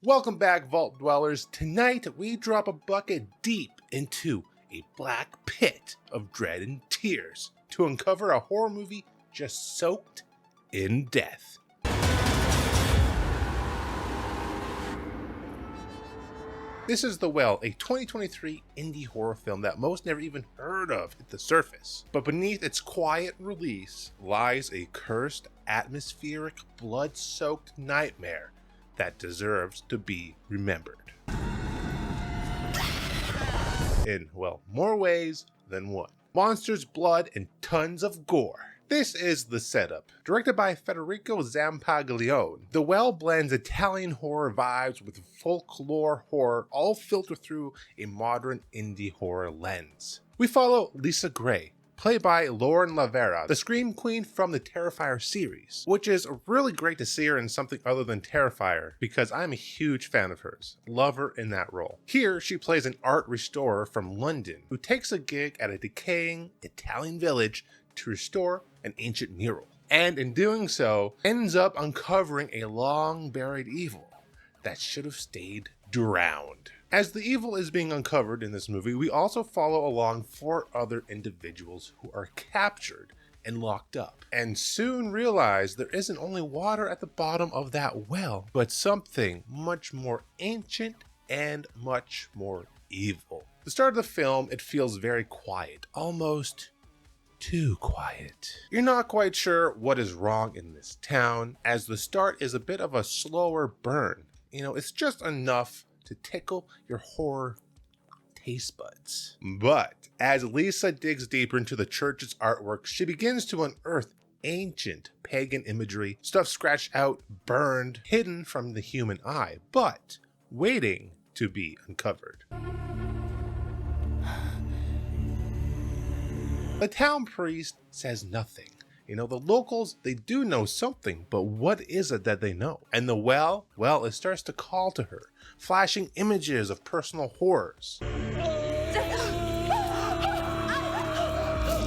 Welcome back, Vault Dwellers. Tonight, we drop a bucket deep into a black pit of dread and tears to uncover a horror movie just soaked in death. This is The Well, a 2023 indie horror film that most never even heard of at the surface. But beneath its quiet release lies a cursed, atmospheric, blood-soaked nightmare that deserves to be remembered. In, well, more ways than one. Monsters, blood, and tons of gore. This is the setup. Directed by Federico Zampaglione, The Well blends Italian horror vibes with folklore horror, all filtered through a modern indie horror lens. We follow Lisa Gray, played by Lauren LaVera, the Scream Queen from the Terrifiers series, which is really great to see her in something other than Terrifier, because I'm a huge fan of hers. Love her in that role. Here, she plays an art restorer from London, who takes a gig at a decaying Italian village to restore an ancient mural. And in doing so, ends up uncovering a long-buried evil that should have stayed drowned. As the evil is being uncovered in this movie, we also follow along 4 other individuals who are captured and locked up, and soon realize there isn't only water at the bottom of that well, but something much more ancient and much more evil. The start of the film, it feels very quiet, almost too quiet. You're not quite sure what is wrong in this town, as the start is a bit of a slower burn. It's just enough to tickle your horror taste buds. But as Lisa digs deeper into the church's artwork, she begins to unearth ancient pagan imagery, stuff scratched out, burned, hidden from the human eye, but waiting to be uncovered. The town priest says nothing. The locals, they do know something, but what is it that they know? And the well, it starts to call to her, flashing images of personal horrors,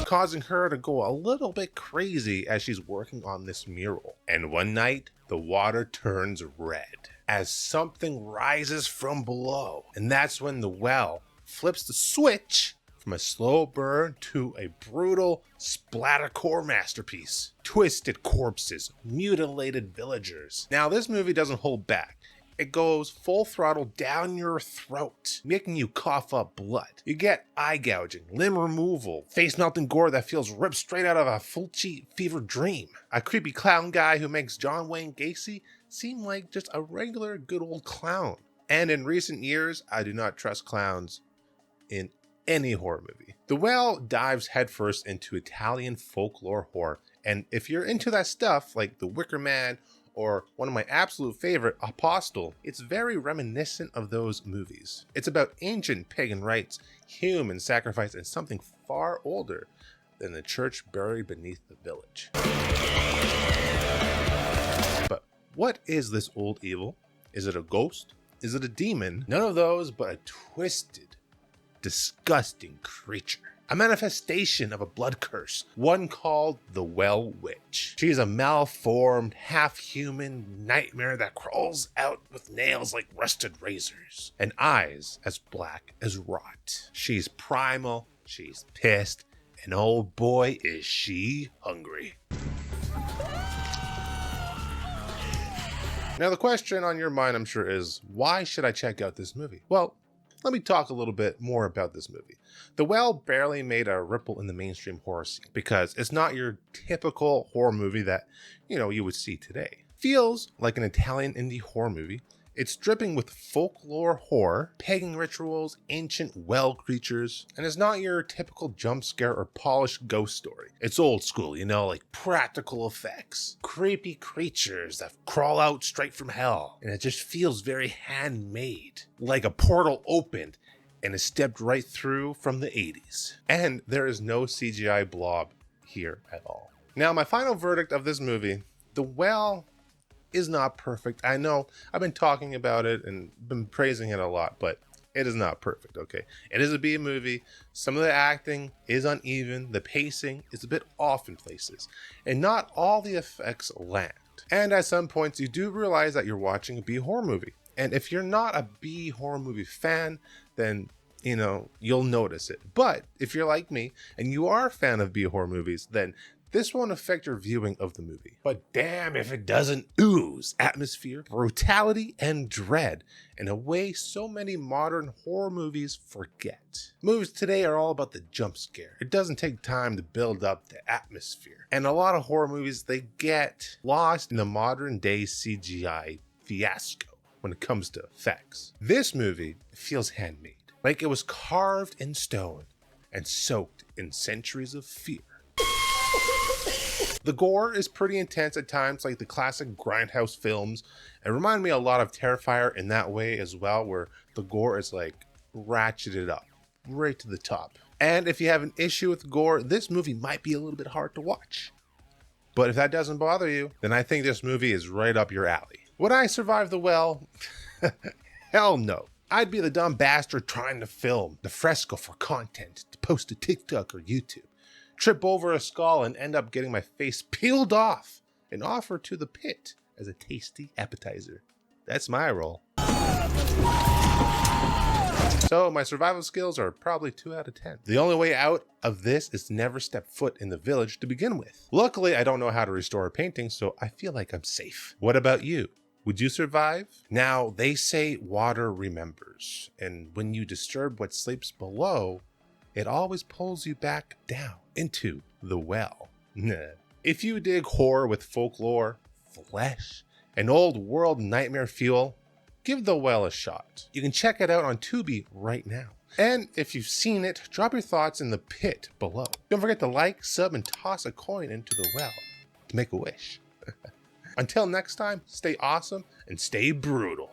causing her to go a little bit crazy as she's working on this mural. And one night, the water turns red as something rises from below. And that's when the well flips the switch from a slow burn to a brutal splattercore masterpiece. Twisted corpses, mutilated villagers. Now, this movie doesn't hold back. It goes full throttle down your throat, making you cough up blood. You get eye gouging, limb removal, face melting gore that feels ripped straight out of a Fulci fever dream. A creepy clown guy who makes John Wayne Gacy seem like just a regular good old clown. And in recent years, I do not trust clowns in any horror movie. The Well dives headfirst into Italian folklore horror, and if you're into that stuff like The Wicker Man or one of my absolute favorite, Apostle, it's very reminiscent of those movies. It's about ancient pagan rites, human sacrifice, and something far older than the church buried beneath the village. But what is this old evil? Is it a ghost? Is it a demon? None of those, but a twisted, disgusting creature. A manifestation of a blood curse, one called the Well Witch. She is a malformed, half-human nightmare that crawls out with nails like rusted razors and eyes as black as rot. She's primal, she's pissed, and oh boy is she hungry. Now the question on your mind, I'm sure, is why should I check out this movie? Well, let me talk a little bit more about this movie. The Well barely made a ripple in the mainstream horror scene because it's not your typical horror movie that, you would see today. Feels like an Italian indie horror movie. It's dripping with folklore horror, pagan rituals, ancient well creatures, and it's not your typical jump scare or polished ghost story. It's old school, like practical effects, creepy creatures that crawl out straight from hell, and it just feels very handmade, like a portal opened and it stepped right through from the 80s. And there is no CGI blob here at all. Now, my final verdict of this movie, The Well is not perfect. I know I've been talking about it and been praising it a lot, but it is not perfect, okay? It is a B movie. Some of the acting is uneven. The pacing is a bit off in places, and not all the effects land. And at some points, you do realize that you're watching a B horror movie. And if you're not a B horror movie fan, then you'll notice it. But if you're like me and you are a fan of B horror movies, then this won't affect your viewing of the movie. But damn if it doesn't ooze atmosphere, brutality, and dread in a way so many modern horror movies forget. Movies today are all about the jump scare. It doesn't take time to build up the atmosphere. And a lot of horror movies, they get lost in the modern day CGI fiasco when it comes to effects. This movie feels handmade, like it was carved in stone and soaked in centuries of fear. The gore is pretty intense at times, like the classic grindhouse films. It reminded me a lot of Terrifier in that way as well, where the gore is like ratcheted up right to the top. And if you have an issue with gore, this movie might be a little bit hard to watch. But if that doesn't bother you, then I think this movie is right up your alley. Would I survive the well? Hell no. I'd be the dumb bastard trying to film the fresco for content to post to TikTok or YouTube, trip over a skull and end up getting my face peeled off and offered to the pit as a tasty appetizer. That's my role. So my survival skills are probably 2 out of 10. The only way out of this is to never step foot in the village to begin with. Luckily, I don't know how to restore a painting, so I feel like I'm safe. What about you? Would you survive? Now, they say water remembers, and when you disturb what sleeps below, it always pulls you back down into the well. If you dig horror with folklore, flesh, and old world nightmare fuel, give The Well a shot. You can check it out on Tubi right now. And if you've seen it, drop your thoughts in the pit below. Don't forget to like, sub, and toss a coin into the well to make a wish. Until next time, stay awesome and stay brutal.